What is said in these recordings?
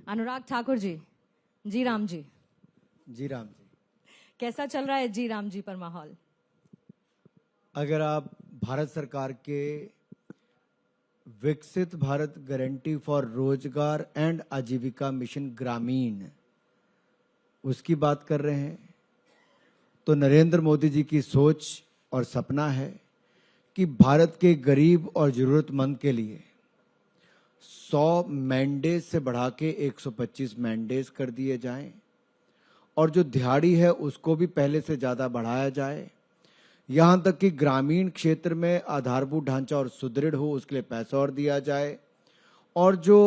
अनुराग ठाकुर जी, जी राम जी, जी राम जी, कैसा चल रहा है जी राम जी पर माहौल? अगर आप भारत सरकार के विकसित भारत गारंटी फॉर रोजगार एंड आजीविका मिशन ग्रामीण उसकी बात कर रहे हैं तो नरेंद्र मोदी जी की सोच और सपना है कि भारत के गरीब और जरूरतमंद के लिए 100 मैंडेज से बढ़ा के 125 मैंडेज कर दिए जाएं और जो दिहाड़ी है उसको भी पहले से ज्यादा बढ़ाया जाए। यहां तक कि ग्रामीण क्षेत्र में आधारभूत ढांचा और सुदृढ़ हो उसके लिए पैसा और दिया जाए और जो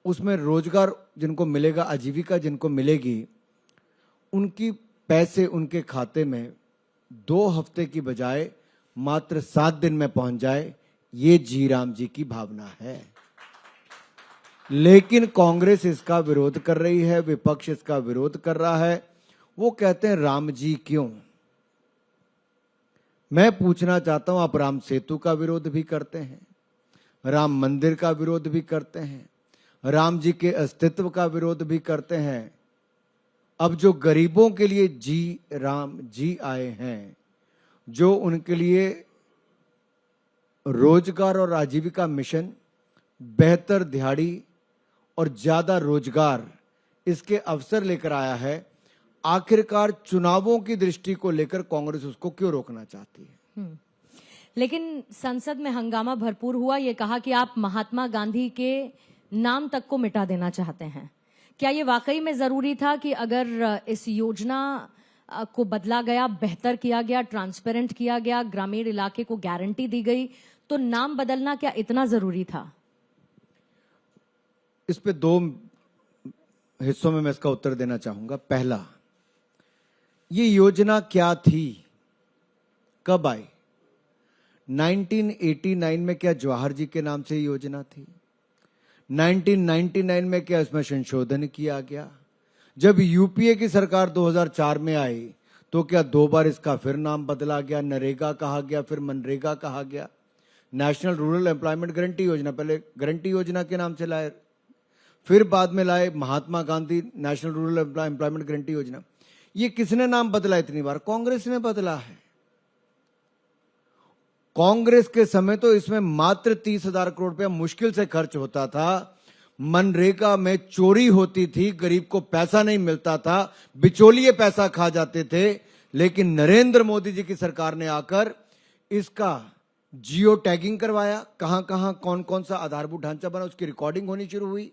उसमें रोजगार जिनको मिलेगा, आजीविका जिनको मिलेगी, उनकी पैसे उनके खाते में 2 हफ्ते की बजाय मात्र 7 दिन में पहुंच जाए। ये जी राम जी की भावना है। लेकिन कांग्रेस इसका विरोध कर रही है, विपक्ष इसका विरोध कर रहा है। वो कहते हैं राम जी क्यों? मैं पूछना चाहता हूं, आप राम सेतु का विरोध भी करते हैं, राम मंदिर का विरोध भी करते हैं, राम जी के अस्तित्व का विरोध भी करते हैं। अब जो गरीबों के लिए जी राम जी आए हैं, जो उनके लिए रोजगार और आजीविका मिशन, बेहतर दिहाड़ी और ज्यादा रोजगार इसके अवसर लेकर आया है, आखिरकार चुनावों की दृष्टि को लेकर कांग्रेस उसको क्यों रोकना चाहती है? लेकिन संसद में हंगामा भरपूर हुआ। ये कहा कि आप महात्मा गांधी के नाम तक को मिटा देना चाहते हैं। क्या ये वाकई में जरूरी था कि अगर इस योजना को बदला गया, बेहतर किया गया, ट्रांसपेरेंट किया गया, ग्रामीण इलाके को गारंटी दी गई, तो नाम बदलना क्या इतना जरूरी था? इस पे 2 हिस्सों में मैं इसका उत्तर देना चाहूंगा। पहला, ये योजना क्या थी, कब आई? 1989 में क्या जवाहर जी के नाम से योजना थी? 1999 में क्या इसमें संशोधन किया गया? जब यूपीए की सरकार 2004 में आई तो क्या 2 बार इसका फिर नाम बदला गया? नरेगा कहा गया, फिर मनरेगा कहा गया। नेशनल रूरल एम्प्लॉयमेंट गारंटी योजना, पहले गारंटी योजना के नाम से लाए, फिर बाद में लाए Mahatma Gandhi national rural employment guarantee योजना। ये किसने नाम बदला इतनी बार? कांग्रेस ने बदला है। कांग्रेस के समय तो इसमें मात्र 30,000 करोड़ रुपया मुश्किल से खर्च होता था। मनरेगा में चोरी होती थी, गरीब को पैसा नहीं मिलता था, बिचौलिए पैसा खा जाते थे। लेकिन नरेंद्र मोदी जी की सरकार ने आकर इसका जियो टैगिंग करवाया, कहां कहां कौन कौन सा आधारभूत ढांचा बना उसकी रिकॉर्डिंग होनी शुरू हुई,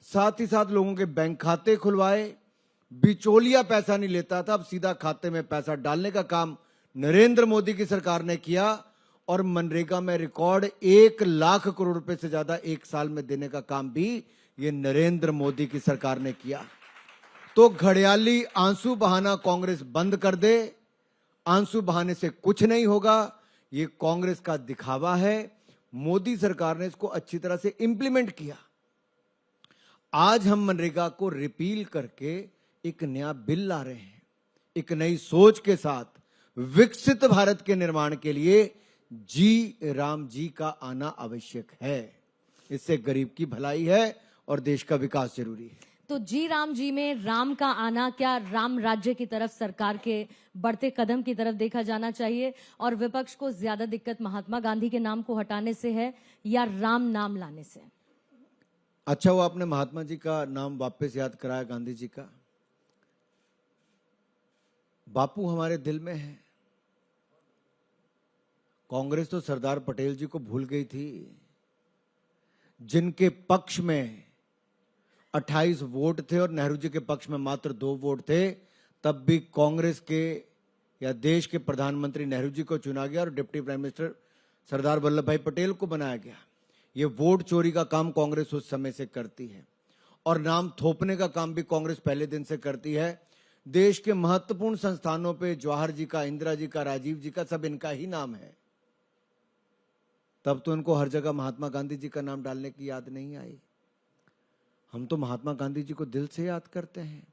साथ ही साथ लोगों के बैंक खाते खुलवाए, बिचौलिया पैसा नहीं लेता था, अब सीधा खाते में पैसा डालने का काम नरेंद्र मोदी की सरकार ने किया और मनरेगा में रिकॉर्ड 1 लाख करोड़ रुपए से ज्यादा एक साल में देने का काम भी ये नरेंद्र मोदी की सरकार ने किया। तो घड़ियाली आंसू बहाना कांग्रेस बंद कर दे। आंसू बहाने से कुछ नहीं होगा, ये कांग्रेस का दिखावा है। मोदी सरकार ने इसको अच्छी तरह से इंप्लीमेंट किया। आज हम मनरेगा को रिपील करके एक नया बिल ला रहे हैं, एक नई सोच के साथ विकसित भारत के निर्माण के लिए जी राम जी का आना आवश्यक है। इससे गरीब की भलाई है और देश का विकास जरूरी है। तो जी राम जी में राम का आना क्या राम राज्य की तरफ, सरकार के बढ़ते कदम की तरफ देखा जाना चाहिए? और विपक्ष को ज्यादा दिक्कत महात्मा गांधी के नाम को हटाने से है या राम नाम लाने से? अच्छा, वो आपने महात्मा जी का नाम वापस याद कराया, गांधी जी का। बापू हमारे दिल में है। कांग्रेस तो सरदार पटेल जी को भूल गई थी, जिनके पक्ष में 28 वोट थे और नेहरू जी के पक्ष में मात्र 2 वोट थे। तब भी कांग्रेस के या देश के प्रधानमंत्री नेहरू जी को चुना गया और deputy prime minister Sardar Vallabh भाई पटेल को बनाया गया। ये वोट चोरी का काम कांग्रेस उस समय से करती है और नाम थोपने का काम भी कांग्रेस पहले दिन से करती है। देश के महत्वपूर्ण संस्थानों पे जवाहर जी का, इंदिरा जी का, राजीव जी का, सब इनका ही नाम है। तब तो इनको हर जगह महात्मा गांधी जी का नाम डालने की याद नहीं आई। हम तो महात्मा गांधी जी को दिल से याद करते हैं।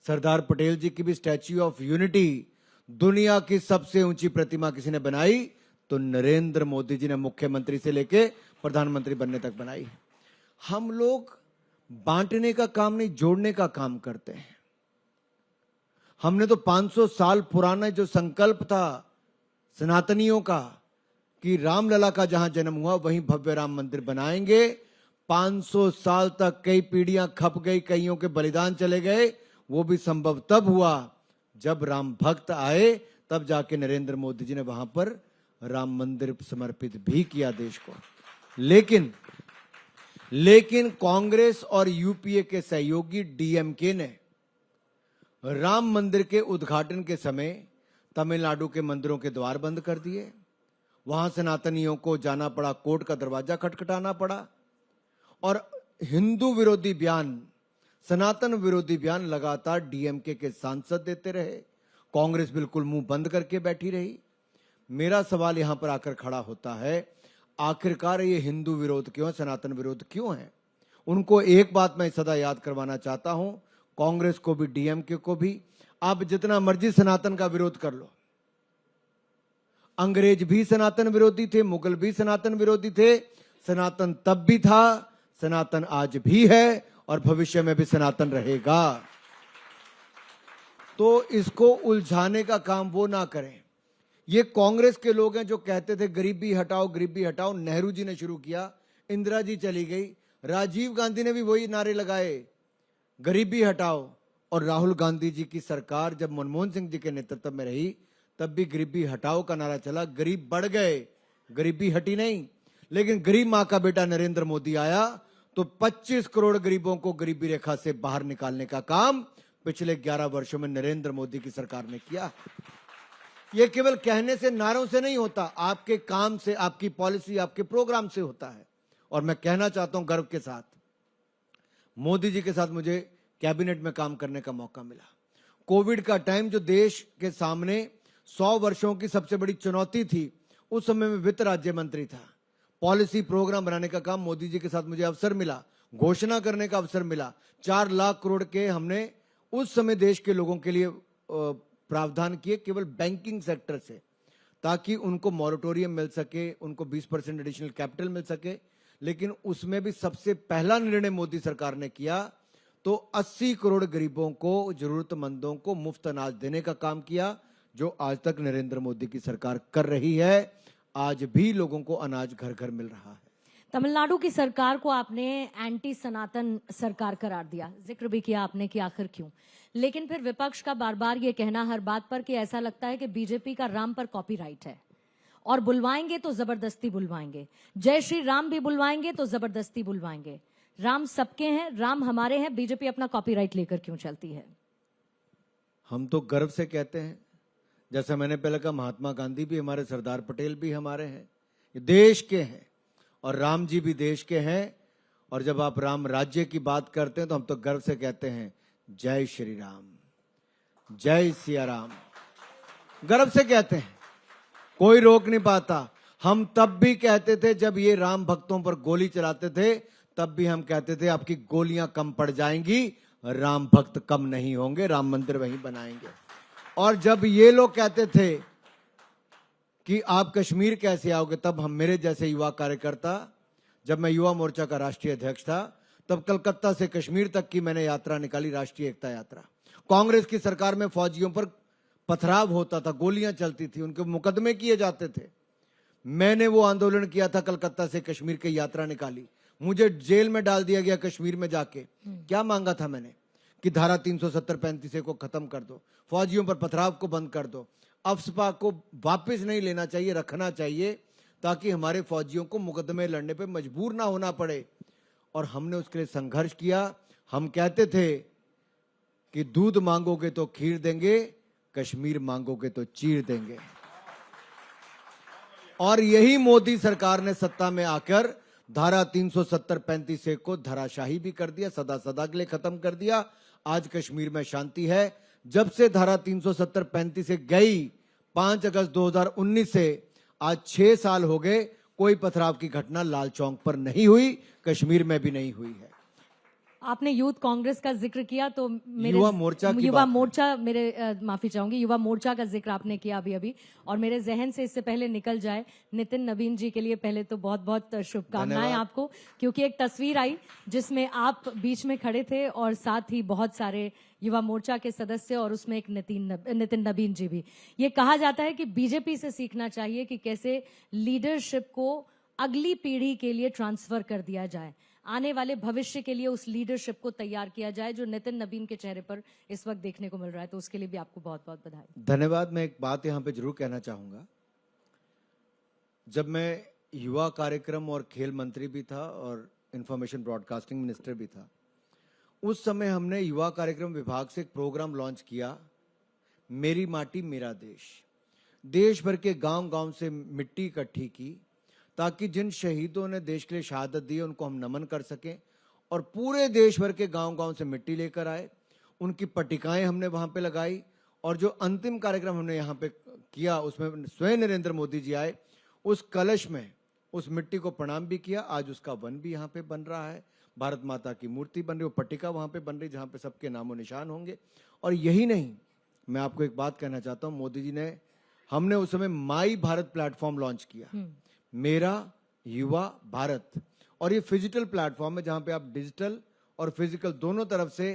सरदार पटेल जी की भी स्टैच्यू ऑफ यूनिटी, दुनिया की सबसे ऊंची प्रतिमा किसी ने बनाई तो नरेंद्र मोदी जी ने मुख्यमंत्री से लेके प्रधानमंत्री बनने तक बनाई। हम लोग बांटने का काम नहीं, जोड़ने का काम करते हैं। हमने तो 500 साल पुराना जो संकल्प था सनातनियों का कि रामलला का जहां जन्म हुआ वहीं भव्य राम मंदिर बनाएंगे, 500 साल तक कई पीढ़ियां खप गई, कईयों के बलिदान चले गए, वो भी संभव तब हुआ जब राम भक्त आए, तब जाके नरेंद्र मोदी जी ने वहां पर राम मंदिर समर्पित भी किया देश को। लेकिन कांग्रेस और यूपीए के सहयोगी डीएमके ने राम मंदिर के उद्घाटन के समय तमिलनाडु के मंदिरों के द्वार बंद कर दिए, वहां सनातनियों को जाना पड़ा, कोर्ट का दरवाजा खटखटाना पड़ा, और हिंदू विरोधी बयान, सनातन विरोधी बयान लगातार डीएमके के सांसद देते रहे, कांग्रेस बिल्कुल मुंह बंद करके बैठी रही। मेरा सवाल यहां पर आकर खड़ा होता है, आखिरकार ये हिंदू विरोध क्यों है, सनातन विरोध क्यों है? उनको एक बात मैं सदा याद करवाना चाहता हूं, कांग्रेस को भी डीएमके को भी, आप जितना मर्जी सनातन का विरोध कर लो, अंग्रेज भी सनातन विरोधी थे, मुगल भी सनातन विरोधी थे, सनातन तब भी था, सनातन आज भी है और भविष्य में भी सनातन रहेगा। तो इसको उलझाने का काम वो ना करें। ये कांग्रेस के लोग हैं जो कहते थे गरीबी हटाओ, गरीबी हटाओ, नेहरू जी ने शुरू किया, इंदिरा जी चली गई, राजीव गांधी ने भी वही नारे लगाए, गरीबी हटाओ, और राहुल गांधी जी की सरकार जब मनमोहन सिंह जी के नेतृत्व में रही तब भी गरीबी हटाओ का नारा चला, गरीब बढ़ गए, गरीबी हटी नहीं। लेकिन गरीब मां का बेटा नरेंद्र मोदी आया तो 25 करोड़ गरीबों को गरीबी रेखा से बाहर निकालने का काम पिछले 11 वर्षों में नरेंद्र मोदी की सरकार ने किया। यह केवल कहने से, नारों से नहीं होता, आपके काम से, आपकी पॉलिसी, आपके प्रोग्राम से होता है। और मैं कहना चाहता हूं गर्व के साथ, मोदी जी के साथ मुझे कैबिनेट में काम करने का मौका मिला। कोविड का टाइम जो देश के सामने 100 वर्षों की सबसे बड़ी चुनौती थी, उस समय में वित्त राज्य मंत्री था। पॉलिसी प्रोग्राम बनाने का काम मोदी जी के साथ मुझे अवसर मिला, घोषणा करने का अवसर मिला। 4 लाख करोड़ के हमने उस समय देश के लोगों के लिए प्रावधान किए, केवल बैंकिंग सेक्टर से, ताकि उनको मॉरेटोरियम मिल सके, उनको 20% एडिशनल कैपिटल मिल सके। लेकिन उसमें भी सबसे पहला निर्णय मोदी सरकार ने किया तो 80 करोड़ गरीबों को, जरूरतमंदों को मुफ्त अनाज देने का काम किया, जो आज तक नरेंद्र मोदी की सरकार कर रही है। आज भी लोगों को अनाज घर घर मिल रहा है। तमिलनाडु की सरकार को आपने एंटी सनातन सरकार करार दिया, जिक्र भी किया आपने कि आखिर क्यों, लेकिन फिर विपक्ष का बार बार ये कहना हर बात पर कि ऐसा लगता है कि बीजेपी का राम पर कॉपीराइट है और बुलवाएंगे तो जबरदस्ती बुलवाएंगे, जय श्री राम भी बुलवाएंगे तो जबरदस्ती बुलवाएंगे। राम सबके हैं, राम हमारे हैं, बीजेपी अपना कॉपीराइट लेकर क्यों चलती है? हम तो गर्व से कहते हैं, जैसा मैंने पहले कहा, महात्मा गांधी भी हमारे, सरदार पटेल भी हमारे हैं, ये देश के हैं, और राम जी भी देश के हैं। और जब आप राम राज्य की बात करते हैं तो हम तो गर्व से कहते हैं जय श्री राम, जय सिया राम, गर्व से कहते हैं, कोई रोक नहीं पाता। हम तब भी कहते थे जब ये राम भक्तों पर गोली चलाते थे, तब भी हम कहते थे आपकी गोलियां कम पड़ जाएंगी, राम भक्त कम नहीं होंगे, राम मंदिर वहीं बनाएंगे। और जब ये लोग कहते थे कि आप कश्मीर कैसे आओगे, तब हम, मेरे जैसे युवा कार्यकर्ता, जब मैं युवा मोर्चा का राष्ट्रीय अध्यक्ष था, तब कलकत्ता से कश्मीर तक की मैंने यात्रा निकाली, राष्ट्रीय एकता यात्रा। कांग्रेस की सरकार में फौजियों पर पथराव होता था, गोलियां चलती थी, उनके मुकदमे किए जाते थे। मैंने वो आंदोलन किया था, कलकत्ता से कश्मीर की यात्रा निकाली, मुझे जेल में डाल दिया गया कश्मीर में जाके। क्या मांगा था मैंने कि धारा 370-35 को खत्म कर दो, फौजियों पर पथराव को बंद कर दो, अफस्पा को वापस नहीं लेना चाहिए, रखना चाहिए, ताकि हमारे फौजियों को मुकदमे लड़ने पे मजबूर ना होना पड़े। और हमने उसके लिए संघर्ष किया। हम कहते थे कि दूध मांगोगे तो खीर देंगे, कश्मीर मांगोगे तो चीर देंगे। और यही मोदी सरकार ने सत्ता में आकर धारा 370-35 को धराशाही भी कर दिया, सदा सदा के लिए खत्म कर दिया। आज कश्मीर में शांति है। जब से धारा 370-35 गई 5 अगस्त 2019 से आज 6 साल हो गए, कोई पथराव की घटना लाल चौक पर नहीं हुई, कश्मीर में भी नहीं हुई है। आपने यूथ कांग्रेस का जिक्र किया तो मेरे युवा मोर्चा की युवा बात मोर्चा मेरे माफी चाहूंगी, युवा मोर्चा का जिक्र आपने किया अभी अभी, और मेरे जहन से इससे पहले निकल जाए, नितिन नवीन जी के लिए पहले तो बहुत बहुत शुभकामनाएं धन्यवाद। आपको, क्योंकि एक तस्वीर आई जिसमें आप बीच में खड़े थे और साथ ही बहुत सारे युवा मोर्चा के सदस्य और उसमें एक नितिन नवीन जी भी। ये कहा जाता है कि बीजेपी से सीखना चाहिए कि कैसे लीडरशिप को अगली पीढ़ी के लिए ट्रांसफर कर दिया जाए, आने वाले भविष्य के लिए उस लीडरशिप को तैयार किया जाए जो नितिन नवीन के चेहरे पर इस वक्त देखने को मिल रहा है। तो उसके लिए भी आपको बहुत बहुत बधाई। धन्यवाद। मैं एक बात यहाँ पे जरूर कहना चाहूंगा, जब मैं युवा कार्यक्रम और खेल मंत्री भी था और इंफॉर्मेशन ब्रॉडकास्टिंग मिनिस्टर भी था, उस समय हमने युवा कार्यक्रम विभाग से एक प्रोग्राम लॉन्च किया, मेरी माटी मेरा देश। देश भर के गांव-गांव से मिट्टी इकट्ठी की ताकि जिन शहीदों ने देश के लिए शहादत दी उनको हम नमन कर सकें, और पूरे देश भर के गांव-गांव से मिट्टी लेकर आए, उनकी पट्टिकाएं हमने वहां पे लगाई, और जो अंतिम कार्यक्रम हमने यहाँ पे किया उसमें स्वयं नरेंद्र मोदी जी आए, उस कलश में उस मिट्टी को प्रणाम भी किया। आज उसका वन भी यहाँ पे बन रहा है, भारत माता की मूर्ति बन रही, वो पट्टिका वहां पे बन रही जहां पे सबके नामो निशान होंगे। और यही नहीं, मैं आपको एक बात कहना चाहता हूं, मोदी जी ने, हमने उस समय माई भारत प्लेटफॉर्म लॉन्च किया, मेरा युवा भारत, और ये फिजिकल प्लेटफॉर्म है जहां पे आप डिजिटल और फिजिकल दोनों तरफ से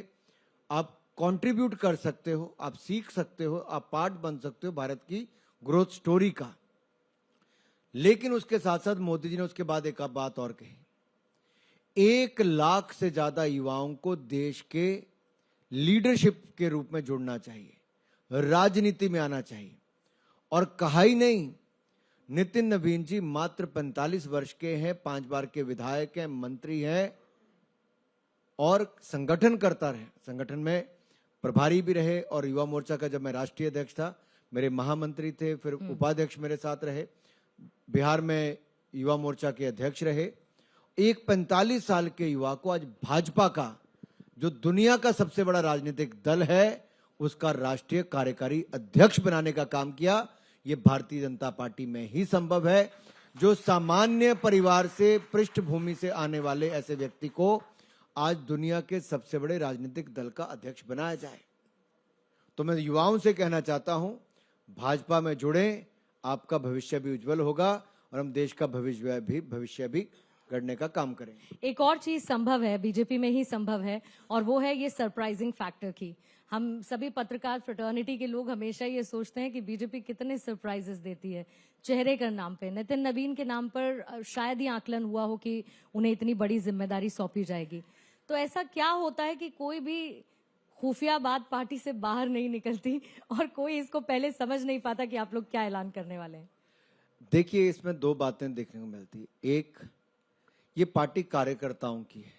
आप कंट्रीब्यूट कर सकते हो, आप सीख सकते हो, आप पार्ट बन सकते हो भारत की ग्रोथ स्टोरी का। लेकिन उसके साथ साथ मोदी जी ने उसके बाद एक बात और कही, 1 लाख से ज्यादा युवाओं को देश के लीडरशिप के रूप में जुड़ना चाहिए, राजनीति में आना चाहिए। और कहा ही नहीं, नितिन नवीन जी मात्र 45 वर्ष के हैं, 5 बार के विधायक हैं, मंत्री हैं, और संगठन करता रहे, संगठन में प्रभारी भी रहे, और युवा मोर्चा का जब मैं राष्ट्रीय अध्यक्ष था मेरे महामंत्री थे, फिर उपाध्यक्ष मेरे साथ रहे, बिहार में युवा मोर्चा के अध्यक्ष रहे। एक 45 साल के युवा को आज भाजपा का, जो दुनिया का सबसे बड़ा राजनीतिक दल है, उसका राष्ट्रीय कार्यकारी अध्यक्ष बनाने का काम किया। ये भारतीय जनता पार्टी में ही संभव है, जो सामान्य परिवार से, पृष्ठभूमि से आने वाले ऐसे व्यक्ति को आज दुनिया के सबसे बड़े राजनीतिक दल का अध्यक्ष बनाया जाए। तो मैं युवाओं से कहना चाहता हूं, भाजपा में जुड़ें, आपका भविष्य भी उज्जवल होगा और हम देश का भविष्य भी गढ़ने का काम करेंगे। एक और चीज संभव है, बीजेपी में ही संभव है, और वो है ये सरप्राइजिंग फैक्टर की। हम सभी पत्रकार फ्रेटर्निटी के लोग हमेशा ये सोचते हैं कि बीजेपी कितने सरप्राइजेस देती है चेहरे के नाम पे। नितिन नवीन के नाम पर शायद ही आकलन हुआ हो कि उन्हें इतनी बड़ी जिम्मेदारी सौंपी जाएगी। तो ऐसा क्या होता है कि कोई भी खुफिया बात पार्टी से बाहर नहीं निकलती और कोई इसको पहले समझ नहीं पाता कि आप लोग क्या ऐलान करने वाले हैं? देखिए, इसमें 2 बातें देखने को मिलती। एक, ये पार्टी कार्यकर्ताओं की है।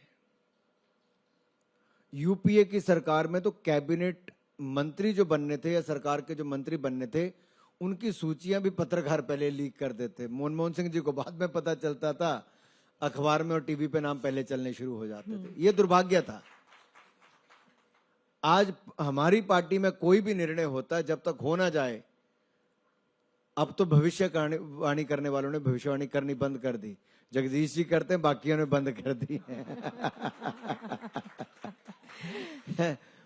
यूपीए की सरकार में तो कैबिनेट मंत्री जो बनने थे या सरकार के जो मंत्री बनने थे, उनकी सूचियां भी पत्रकार पहले लीक कर देते। मनमोहन सिंह जी को बाद में पता चलता था, अखबार में और टीवी पे नाम पहले चलने शुरू हो जाते थे। ये दुर्भाग्य था। आज हमारी पार्टी में कोई भी निर्णय होता है, जब तक हो ना जाए, अब तो भविष्यवाणी करने वालों ने भविष्यवाणी करनी बंद कर दी। जगदीश जी करते हैं, बाकियों ने बंद कर दी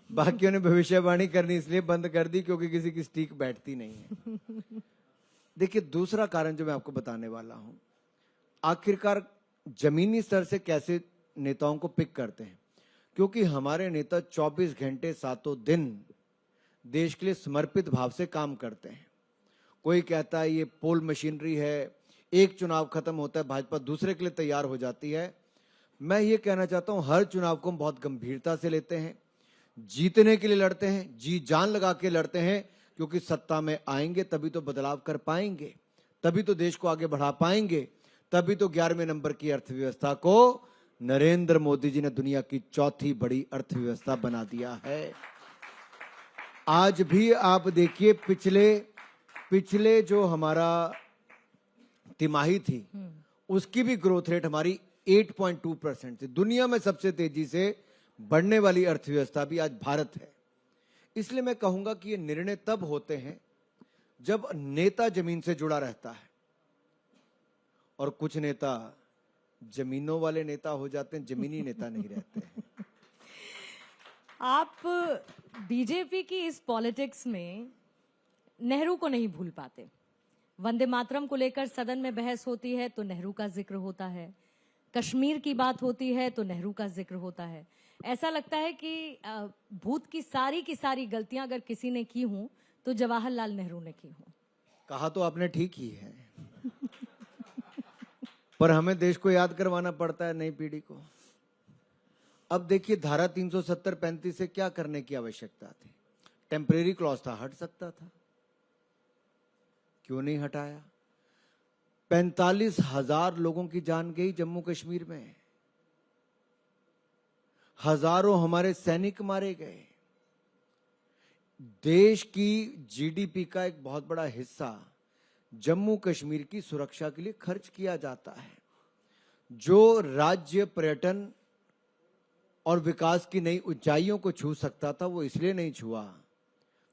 बाकियों ने भविष्यवाणी करनी इसलिए बंद कर दी क्योंकि किसी की स्टीक बैठती नहीं है। देखिए, दूसरा कारण जो मैं आपको बताने वाला हूं, आखिरकार जमीनी स्तर से कैसे नेताओं को पिक करते हैं, क्योंकि हमारे नेता 24 घंटे 7 दिन देश के लिए समर्पित भाव से काम करते हैं। कोई कहता है ये पोल मशीनरी है, एक चुनाव खत्म होता है भाजपा दूसरे के लिए तैयार हो जाती है। मैं ये कहना चाहता हूं, हर चुनाव को हम बहुत गंभीरता से लेते हैं, जीतने के लिए लड़ते हैं, जी जान लगा के लड़ते हैं, क्योंकि सत्ता में आएंगे तभी तो बदलाव कर पाएंगे, तभी तो देश को आगे बढ़ा पाएंगे, तभी तो 11वें नंबर की अर्थव्यवस्था को नरेंद्र मोदी जी ने दुनिया की 4थी बड़ी अर्थव्यवस्था बना दिया है। आज भी आप देखिए, पिछले जो हमारा तिमाही थी, उसकी भी ग्रोथ रेट हमारी 8.2% थी। दुनिया में सबसे तेजी से बढ़ने वाली अर्थव्यवस्था भी आज भारत है। इसलिए मैं कहूंगा कि ये निर्णय तब होते हैं जब नेता जमीन से जुड़ा रहता है, और कुछ नेता जमीनों वाले नेता हो जाते हैं, जमीनी नेता नहीं रहते हैं। आप बीजेपी की इस पॉलिटिक्स में नेहरू को नहीं भूल पाते। वंदे मातरम को लेकर सदन में बहस होती है तो नेहरू का जिक्र होता है, कश्मीर की बात होती है तो नेहरू का जिक्र होता है। ऐसा लगता है कि भूत की सारी गलतियां अगर किसी ने की हों तो जवाहरलाल नेहरू ने की हों। कहा तो आपने ठीक ही है, पर हमें देश को याद करवाना पड़ता है, नई पीढ़ी को। अब देखिए, धारा 370-35 से क्या करने की आवश्यकता थी? टेम्परेरी क्लॉज था, हट सकता था, क्यों नहीं हटाया? 45,000 लोगों की जान गई जम्मू कश्मीर में, हजारों हमारे सैनिक मारे गए। देश की जीडीपी का एक बहुत बड़ा हिस्सा जम्मू कश्मीर की सुरक्षा के लिए खर्च किया जाता है। जो राज्य पर्यटन और विकास की नई ऊंचाइयों को छू सकता था, वो इसलिए नहीं छुआ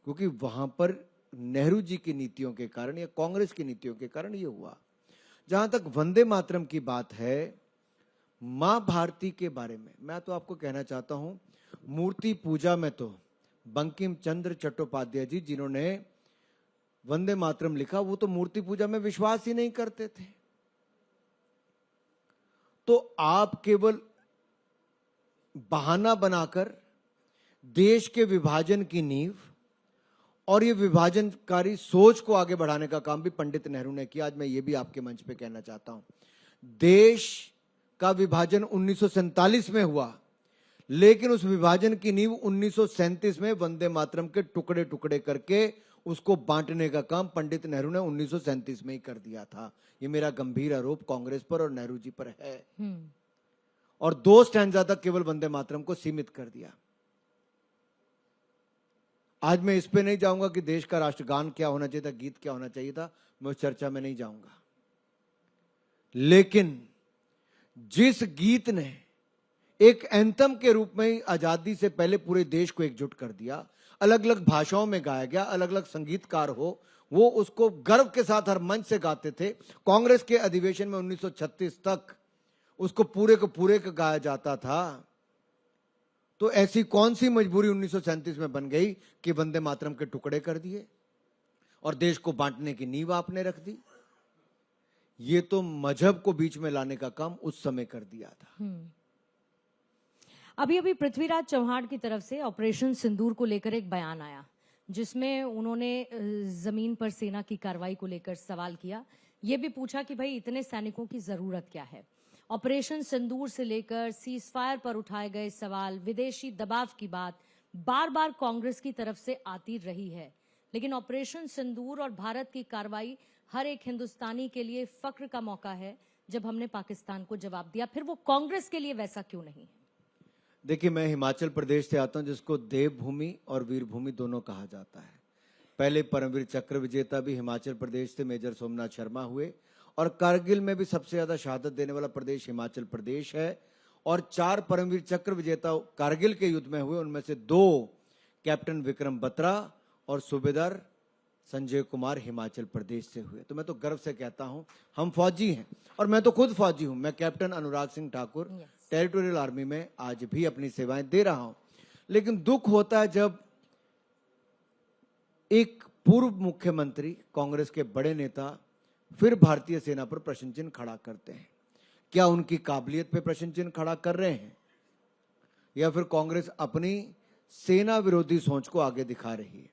क्योंकि वहां पर नेहरू जी की नीतियों के कारण या कांग्रेस की नीतियों के कारण ये हुआ। जहां तक वंदे मातरम की बात है, मां भारती के बारे में मैं तो आपको कहना चाहता हूं, मूर्ति पूजा में तो बंकिम चंद्र चट्टोपाध्याय जी, जिन्होंने वंदे मातरम लिखा, वो तो मूर्ति पूजा में विश्वास ही नहीं करते थे। तो आप केवल बहाना बनाकर देश के विभाजन की नींव और ये विभाजनकारी सोच को आगे बढ़ाने का काम भी पंडित नेहरू ने किया। आज मैं ये भी आपके मंच पे कहना चाहता हूं, देश का विभाजन 1947 में हुआ, लेकिन उस विभाजन की नींव 1937 में वंदे मातरम के टुकड़े टुकड़े करके उसको बांटने का काम पंडित नेहरू ने 1937 में ही कर दिया था। ये मेरा गंभीर आरोप कांग्रेस पर और नेहरू जी पर है। और 2 स्टैंजा तक केवल वंदे मातरम को सीमित कर दिया। आज मैं इस पे नहीं जाऊंगा कि देश का राष्ट्रगान क्या होना चाहिए था, गीत क्या होना चाहिए था, मैं उस चर्चा में नहीं जाऊंगा। लेकिन जिस गीत ने एक एंथम के रूप में आजादी से पहले पूरे देश को एकजुट कर दिया, अलग अलग भाषाओं में गाया गया, अलग अलग संगीतकार हो, वो उसको गर्व के साथ हर मंच से गाते थे। कांग्रेस के अधिवेशन में 1936 तक उसको पूरे को पूरे का गाया जाता था। तो ऐसी कौन सी मजबूरी 1937 में बन गई कि वंदे मातरम के टुकड़े कर दिए और देश को बांटने की नींव आपने रख दी? ये तो मजहब को बीच में लाने का काम उस समय कर दिया था। अभी पृथ्वीराज चौहान की तरफ से ऑपरेशन सिंदूर को लेकर एक बयान आया, जिसमें उन्होंने जमीन पर सेना की कार्रवाई को लेकर सवाल किया। ये भी पूछा कि भाई इतने सैनिकों की जरूरत क्या है। ऑपरेशन सिंदूर से लेकर सीजफायर पर उठाए गए सवाल, विदेशी दबाव की बात बार बार कांग्रेस की तरफ से आती रही है, लेकिन ऑपरेशन सिंदूर और भारत की कार्रवाई हर एक हिंदुस्तानी के लिए फख्र का मौका है जब हमने पाकिस्तान को जवाब दिया। फिर वो कांग्रेस के लिए वैसा क्यों नहीं? देखिए, मैं हिमाचल प्रदेश से आता हूं, जिसको देवभूमि और वीरभूमि दोनों कहा जाता है। पहले परमवीर चक्र विजेता भी हिमाचल प्रदेश से मेजर सोमनाथ शर्मा हुए, और कारगिल में भी सबसे ज्यादा शहादत देने वाला प्रदेश हिमाचल प्रदेश है। और 4 परमवीर चक्र विजेता कारगिल के युद्ध में हुए, उनमें से 2 कैप्टन विक्रम बत्रा और सूबेदार संजय कुमार हिमाचल प्रदेश से हुए। तो मैं तो गर्व से कहता हूं, हम फौजी हैं, और मैं तो खुद फौजी हूं। मैं captain Anurag Singh Thakur territorial army में आज भी अपनी सेवाएं दे रहा हूं। लेकिन दुख होता है जब एक पूर्व मुख्यमंत्री, कांग्रेस के बड़े नेता, फिर भारतीय सेना पर प्रश्न चिन्ह खड़ा करते हैं। क्या उनकी काबिलियत पे प्रश्न चिन्ह खड़ा कर रहे हैं, या फिर कांग्रेस अपनी सेना विरोधी सोच को आगे दिखा रही है?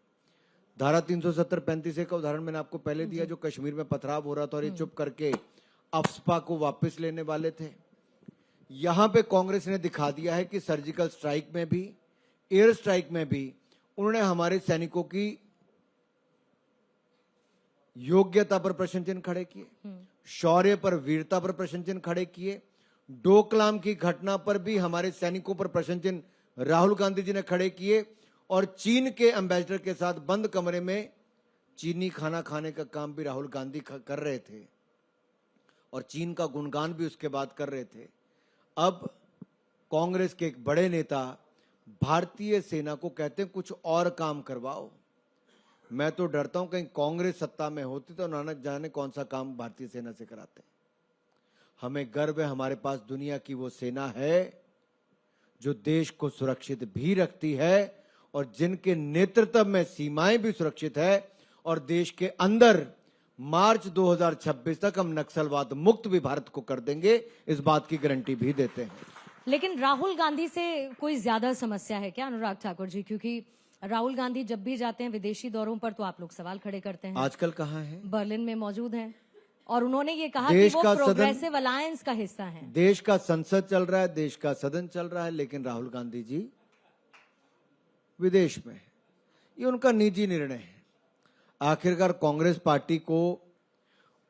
धारा 370-35 का उदाहरण मैंने आपको पहले दिया, जो कश्मीर में पथराव हो रहा था और ये चुप करके अफस्पा को वापस लेने वाले थे। यहां पे कांग्रेस ने दिखा दिया है कि सर्जिकल स्ट्राइक में भी, एयर स्ट्राइक में भी उन्होंने हमारे सैनिकों की योग्यता पर प्रश्न चिन्ह खड़े किए, शौर्य पर, वीरता पर प्रश्न चिन्ह खड़े किए। डोकलाम की घटना पर भी हमारे सैनिकों पर प्रश्न चिन्ह राहुल गांधी जी ने खड़े किए, और चीन के एम्बेसडर के साथ बंद कमरे में चीनी खाना खाने का काम भी राहुल गांधी कर रहे थे, और चीन का गुणगान भी उसके बाद कर रहे थे। अब कांग्रेस के एक बड़े नेता भारतीय सेना को कहते हैं कुछ और काम करवाओ। मैं तो डरता हूं कहीं कांग्रेस सत्ता में होती तो नानक जाने कौन सा काम भारतीय सेना से कराते। हमें गर्व है, हमारे पास दुनिया की वो सेना है जो देश को सुरक्षित भी रखती है और जिनके नेतृत्व में सीमाएं भी सुरक्षित है और देश के अंदर मार्च 2026 तक हम नक्सलवाद मुक्त भी भारत को कर देंगे, इस बात की गारंटी भी देते हैं। लेकिन राहुल गांधी से कोई ज्यादा समस्या है क्या अनुराग ठाकुर जी? क्योंकि राहुल गांधी जब भी जाते हैं विदेशी दौरों पर तो आप लोग सवाल खड़े करते हैं। आजकल कहाँ है? बर्लिन में मौजूद हैं और उन्होंने ये कहा कि वो प्रोग्रेसिव अलायंस का हिस्सा हैं। देश का संसद चल रहा है, देश का सदन चल रहा है, लेकिन राहुल गांधी जी विदेश में। ये उनका निजी निर्णय है। आखिरकार कांग्रेस पार्टी को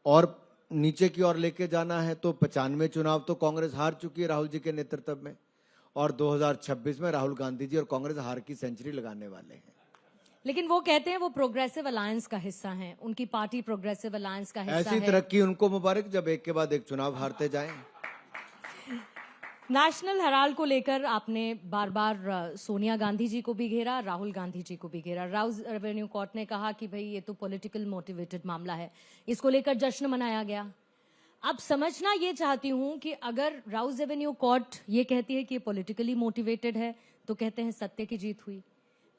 और नीचे की ओर लेके जाना है तो 95 चुनाव तो कांग्रेस हार चुकी है राहुल जी के नेतृत्व में, और 2026 में राहुल गांधी जी और कांग्रेस हार की सेंचुरी लगाने वाले हैं। लेकिन वो कहते हैं वो प्रोग्रेसिव अलायंस का हिस्सा हैं, उनकी पार्टी प्रोग्रेसिव अलायंस का हिस्सा है। ऐसी तरक्की उनको मुबारक जब एक के बाद एक चुनाव हारते जाएं। नेशनल हेराल्ड को लेकर आपने बार बार सोनिया गांधी जी को भी घेरा, राहुल गांधी जी को भी घेरा। राउज रेवेन्यू कोर्ट ने कहा कि भाई ये तो पॉलिटिकल मोटिवेटेड मामला है, इसको लेकर जश्न मनाया गया। अब समझना ये चाहती हूं कि अगर राउज रेवेन्यू कोर्ट ये कहती है कि ये पॉलिटिकली मोटिवेटेड है तो कहते हैं सत्य की जीत हुई,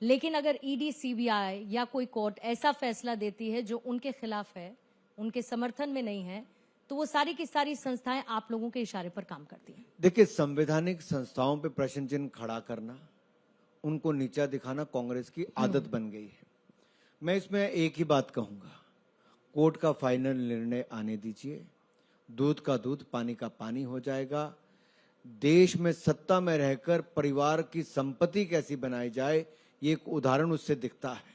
लेकिन अगर ईडी, सीबीआई या कोई कोर्ट ऐसा फैसला देती है जो उनके खिलाफ है, उनके समर्थन में नहीं है, तो वो सारी की सारी संस्थाएं आप लोगों के इशारे पर काम करती हैं। देखिए, संवैधानिक संस्थाओं पे प्रश्न चिन्ह खड़ा करना, उनको नीचा दिखाना कांग्रेस की आदत बन गई है। मैं इसमें एक ही बात कहूंगा, कोर्ट का फाइनल निर्णय आने दीजिए, दूध का दूध पानी का पानी हो जाएगा। देश में सत्ता में रहकर परिवार की संपत्ति कैसी बनाई जाए, ये एक उदाहरण उससे दिखता है।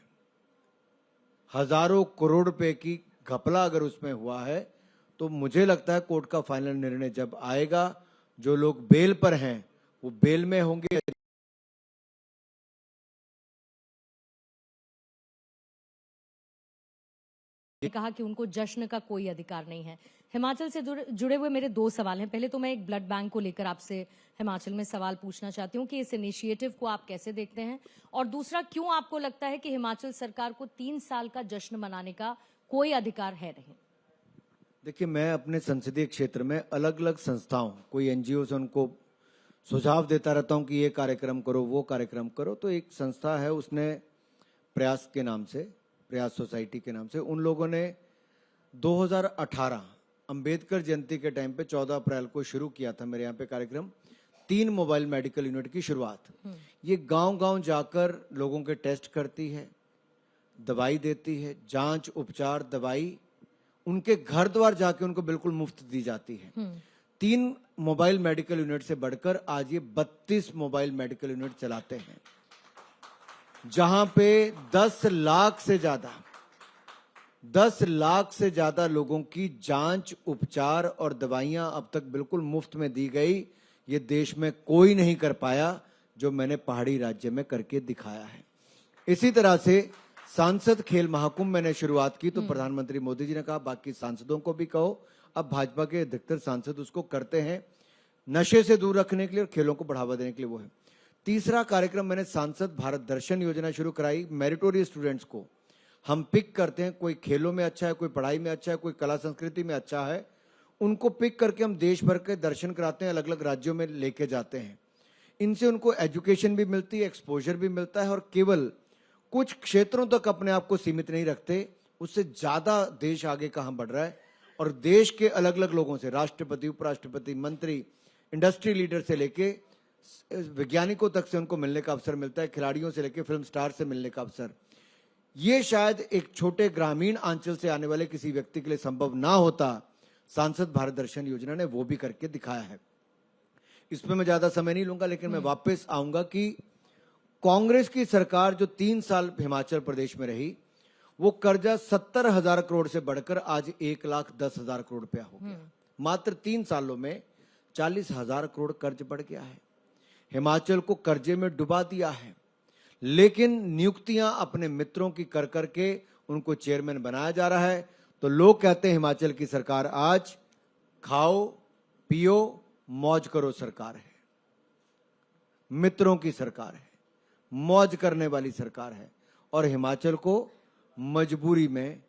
हजारों करोड़ रुपए की घपला अगर उसमें हुआ है तो मुझे लगता है कोर्ट का फाइनल निर्णय जब आएगा, जो लोग बेल पर हैं वो बेल में होंगे। कहा कि उनको जश्न का कोई अधिकार नहीं है। हिमाचल से जुड़े हुए मेरे दो सवाल हैं। पहले तो मैं एक ब्लड बैंक को लेकर आपसे हिमाचल में सवाल पूछना चाहती हूँ कि इस इनिशिएटिव को आप कैसे देखते हैं, और दूसरा, क्यों आपको लगता है कि हिमाचल सरकार को 3 साल का जश्न मनाने का कोई अधिकार है नहीं? देखिए, मैं अपने संसदीय क्षेत्र में अलग अलग संस्थाओं, कोई एनजीओ से उनको सुझाव देता रहता हूं कि ये कार्यक्रम करो, वो कार्यक्रम करो। तो एक संस्था है, उसने प्रयास के नाम से, प्रयास सोसाइटी के नाम से, उन लोगों ने 2018 अंबेडकर जयंती के टाइम पे 14 अप्रैल को शुरू किया था मेरे यहाँ पे कार्यक्रम, 3 मोबाइल मेडिकल यूनिट की शुरुआत। ये गांव-गांव जाकर लोगों के टेस्ट करती है, दवाई देती है, जांच, उपचार, दवाई उनके घर द्वार जाके उनको बिल्कुल मुफ्त दी जाती है। 3 मोबाइल मेडिकल यूनिट से बढ़कर आज ये 32 मोबाइल मेडिकल यूनिट चलाते हैं, जहां पे 10 लाख से ज्यादा लोगों की जांच, उपचार और दवाइयां अब तक बिल्कुल मुफ्त में दी गई। ये देश में कोई नहीं कर पाया जो मैंने पहाड़ी राज्य में करके दिखाया है। इसी तरह से सांसद खेल महाकुंभ मैंने शुरुआत की तो प्रधानमंत्री मोदी जी ने कहा बाकी सांसदों को भी कहो। अब भाजपा के अधिकतर सांसद उसको करते हैं, नशे से दूर रखने के लिए और खेलों को बढ़ावा देने के लिए वो है। तीसरा कार्यक्रम मैंने सांसद भारत दर्शन योजना शुरू कराई। मेरिटोरियस स्टूडेंट्स को हम पिक करते हैं, कोई खेलों में अच्छा है, कोई पढ़ाई में अच्छा है, कोई कला संस्कृति में अच्छा है, उनको पिक करके हम देश भर के दर्शन कराते हैं, अलग अलग राज्यों में लेके जाते हैं। इनसे उनको एजुकेशन भी मिलती है, एक्सपोजर भी मिलता है, और केवल कुछ क्षेत्रों तक अपने आप को सीमित नहीं रखते, उससे ज्यादा देश आगे कहां बढ़ रहा है। और देश के अलग अलग लोगों से, राष्ट्रपति, उपराष्ट्रपति, मंत्री, इंडस्ट्री लीडर से लेके वैज्ञानिकों तक से उनको मिलने का अवसर मिलता है, खिलाड़ियों से लेके फिल्म स्टार से मिलने का अवसर। ये शायद एक छोटे ग्रामीण अंचल से आने वाले किसी व्यक्ति के लिए संभव ना होता, सांसद भारत दर्शन योजना ने वो भी करके दिखाया है। इसमें मैं ज्यादा समय नहीं लूंगा, लेकिन मैं वापस आऊंगा कि कांग्रेस की सरकार जो 3 साल हिमाचल प्रदेश में रही, वो कर्जा 70,000 करोड़ से बढ़कर आज 1,10,000 करोड़ रुपया हो गया। मात्र 3 सालों में 40,000 करोड़ कर्ज बढ़ गया है। हिमाचल को कर्जे में डुबा दिया है, लेकिन नियुक्तियां अपने मित्रों की कर करके उनको चेयरमैन बनाया जा रहा है। तो लोग कहते हैं हिमाचल की सरकार आज खाओ पियो मौज करो सरकार है, मित्रों की सरकार है, मौज करने वाली सरकार है। और हिमाचल को मजबूरी में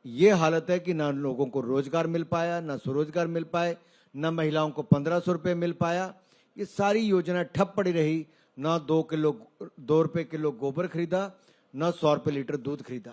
ये हालत है कि ना लोगों को रोजगार मिल पाया, ना स्वरोजगार मिल पाए, ना महिलाओं को 1500 रुपए मिल पाया। ये सारी योजना ठप पड़ी रही। ना 2 रुपए किलो गोबर खरीदा, ना 100 रुपए लीटर दूध खरीदा।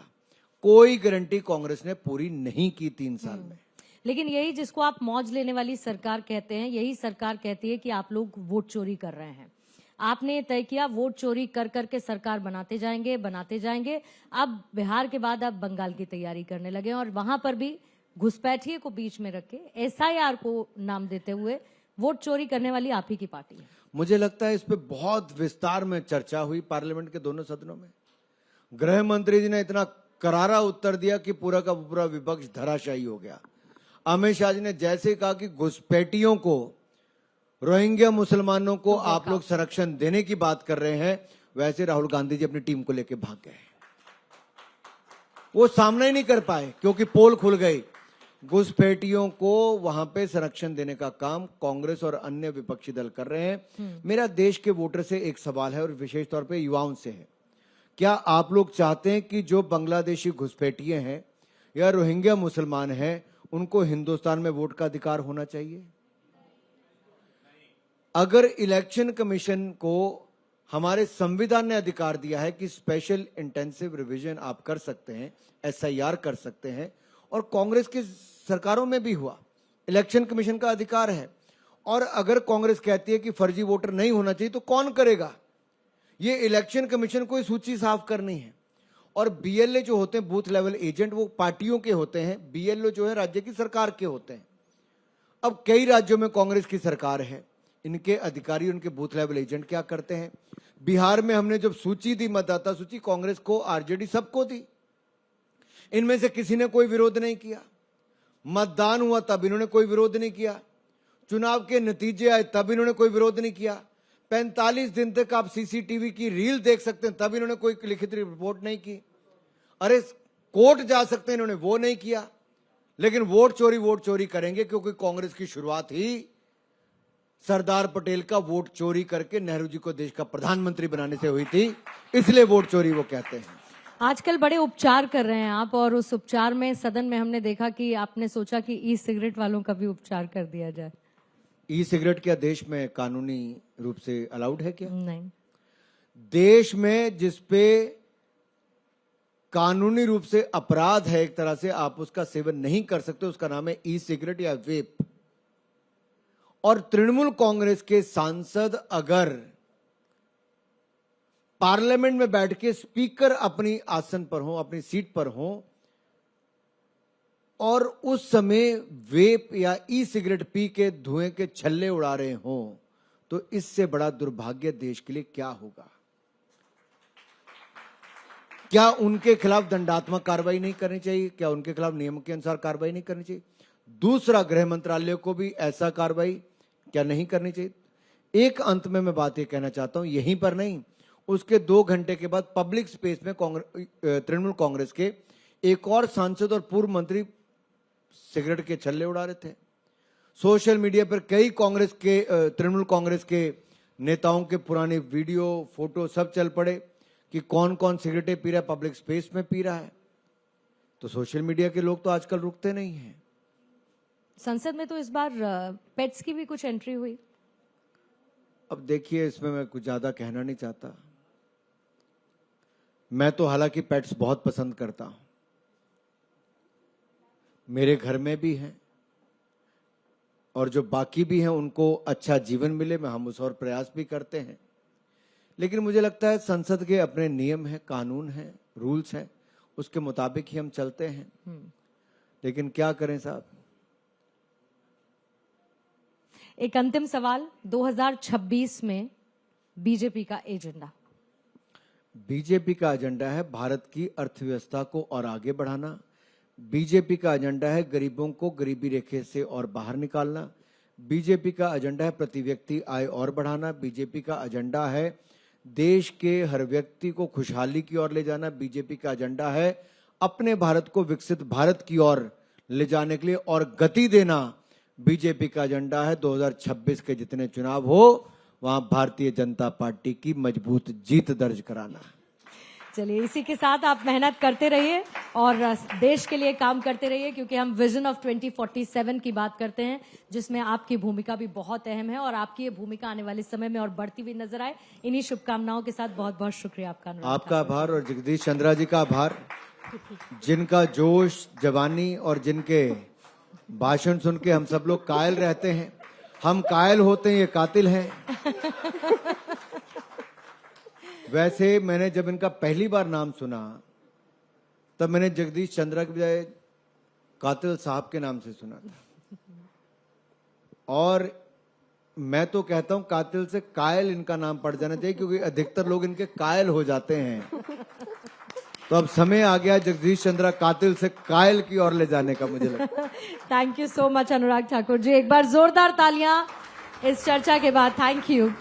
कोई गारंटी कांग्रेस ने पूरी नहीं की 3 साल में। लेकिन यही जिसको आप मौज लेने वाली सरकार कहते हैं, यही सरकार कहती है कि आप लोग वोट चोरी कर रहे हैं। आपने तय किया वोट चोरी कर करके सरकार बनाते जाएंगे। अब बिहार के बाद आप बंगाल की तैयारी करने लगे और वहां पर भी घुसपैठिए को बीच में रख के SIR को नाम देते हुए वोट चोरी करने वाली आप ही की पार्टी है। मुझे लगता है इस पे बहुत विस्तार में चर्चा हुई पार्लियामेंट के दोनों सदनों में। गृह मंत्री जी ने इतना करारा उत्तर दिया कि पूरा का पूरा विपक्ष धराशायी हो गया। अमित शाह जी ने जैसे कहा कि घुसपैठियों को, रोहिंग्या मुसलमानों को आप लोग संरक्षण देने की बात कर रहे हैं, वैसे राहुल गांधी जी अपनी टीम को लेकर भाग गए। वो सामना ही नहीं कर पाए क्योंकि पोल खुल गई। घुसपैठियों को वहां पे संरक्षण देने का काम कांग्रेस और अन्य विपक्षी दल कर रहे हैं। मेरा देश के वोटर से एक सवाल है और विशेष तौर पे युवाओं से है। क्या आप लोग चाहते हैं कि जो बांग्लादेशी घुसपैठिए हैं या रोहिंग्या मुसलमान हैं, उनको हिंदुस्तान में वोट का अधिकार होना चाहिए? अगर इलेक्शन कमीशन को हमारे संविधान ने अधिकार दिया है कि स्पेशल इंटेंसिव रिवीजन आप कर सकते हैं, SIR कर सकते हैं, और कांग्रेस की सरकारों में भी हुआ, इलेक्शन कमीशन का अधिकार है। और अगर कांग्रेस कहती है कि फर्जी वोटर नहीं होना चाहिए, तो कौन करेगा? ये इलेक्शन कमीशन को सूची साफ करनी है। और BLA जो होते हैं, बूथ लेवल एजेंट, वो पार्टियों के होते हैं। BLO जो है राज्य की सरकार के होते हैं। अब कई राज्यों में कांग्रेस की सरकार है, इनके अधिकारी, उनके बूथ लेवल एजेंट क्या करते हैं? बिहार में हमने जब सूची दी, मतदाता सूची, कांग्रेस को, RJD सबको दी, इनमें से किसी ने कोई विरोध नहीं किया। मतदान हुआ तब इन्होंने कोई विरोध नहीं किया। चुनाव के नतीजे आए तब इन्होंने कोई विरोध नहीं किया। 45 दिन तक आप CCTV की रील देख सकते हैं, तब इन्होंने कोई लिखित रिपोर्ट नहीं की। अरे कोर्ट जा सकते हैं, इन्होंने वो नहीं किया। लेकिन वोट चोरी करेंगे क्योंकि कांग्रेस की शुरुआत ही सरदार पटेल का वोट चोरी करके नेहरू जी को देश का प्रधानमंत्री बनाने से हुई थी, इसलिए वोट चोरी वो कहते हैं। आजकल बड़े उपचार कर रहे हैं आप, और उस उपचार में सदन में हमने देखा कि आपने सोचा कि E-सिगरेट वालों का भी उपचार कर दिया जाए। E-सिगरेट क्या देश में कानूनी रूप से अलाउड है क्या? नहीं। देश में जिसपे कानूनी रूप से अपराध है, एक तरह से आप उसका सेवन नहीं कर सकते, उसका नाम है E-सिगरेट या वेप। और तृणमूल कांग्रेस के सांसद अगर पार्लियामेंट में बैठ के स्पीकर अपनी आसन पर हो, अपनी सीट पर हो, और उस समय वेप या E-सिगरेट पी के धुएं के छल्ले उड़ा रहे हो, तो इससे बड़ा दुर्भाग्य देश के लिए क्या होगा? क्या उनके खिलाफ दंडात्मक कार्रवाई नहीं करनी चाहिए? क्या उनके खिलाफ नियम के अनुसार कार्रवाई नहीं करनी चाहिए? दूसरा, गृह मंत्रालय को भी ऐसा कार्रवाई क्या नहीं करनी चाहिए? एक अंत में मैं बात ये कहना चाहता हूं, यहीं पर नहीं, उसके 2 घंटे के बाद पब्लिक स्पेस में तृणमूल कांग्रेस के एक और सांसद और पूर्व मंत्री सिगरेट के छल्ले उड़ा रहे थे। सोशल मीडिया पर कई तृणमूल कांग्रेस के नेताओं के पुराने वीडियो, फोटो सब चल पड़े कि कौन कौन सिगरेटें पी रहा है, पब्लिक स्पेस में पी रहा है। तो सोशल मीडिया के लोग तो आजकल रुकते नहीं हैं। संसद में तो इस बार पेट्स की भी कुछ एंट्री हुई। अब देखिए, इसमें मैं कुछ ज्यादा कहना नहीं चाहता। मैं तो हालांकि पेट्स बहुत पसंद करता हूं, मेरे घर में भी हैं, और जो बाकी भी हैं उनको अच्छा जीवन मिले, हम उस और प्रयास भी करते हैं। लेकिन मुझे लगता है संसद के अपने नियम हैं, कानून हैं, रूल्स हैं, उसके मुताबिक ही हम चलते हैं। लेकिन क्या करें साहब। एक अंतिम सवाल, 2026 में बीजेपी का एजेंडा? बीजेपी का एजेंडा है भारत की अर्थव्यवस्था को और आगे बढ़ाना। बीजेपी का एजेंडा है गरीबों को गरीबी रेखे से और बाहर निकालना। बीजेपी का एजेंडा है प्रति व्यक्ति आय और बढ़ाना। बीजेपी का एजेंडा है देश के हर व्यक्ति को खुशहाली की ओर ले जाना। बीजेपी का एजेंडा है अपने भारत को विकसित भारत की ओर ले जाने के लिए और गति देना। बीजेपी का एजेंडा है 2026 के जितने चुनाव हो वहां भारतीय जनता पार्टी की मजबूत जीत दर्ज कराना। चलिए, इसी के साथ आप मेहनत करते रहिए और देश के लिए काम करते रहिए, क्योंकि हम विजन ऑफ 2047 की बात करते हैं, जिसमें आपकी भूमिका भी बहुत अहम है और आपकी ये भूमिका आने वाले समय में और बढ़ती हुई नजर आए। इन्हीं शुभकामनाओं के साथ बहुत बहुत शुक्रिया आपका। अनुराग आपका आभार और जगदीश चंद्रा जी का आभार, जिनका जोश, जवानी और जिनके भाषण सुन के हम सब लोग कायल रहते हैं। हम कायल होते हैं, ये कातिल हैं। वैसे मैंने जब इनका पहली बार नाम सुना तब मैंने जगदीश चंद्रा के बजाय कातिल साहब के नाम से सुना था, और मैं तो कहता हूं कातिल से कायल इनका नाम पड़ जाना चाहिए, क्योंकि अधिकतर लोग इनके कायल हो जाते हैं। तो अब समय आ गया जगदीश चंद्रा कातिल से कायल की ओर ले जाने का, मुझे लगता है। Thank you so much Anurag Thakur ji, एक बार जोरदार तालियां इस चर्चा के बाद। Thank you.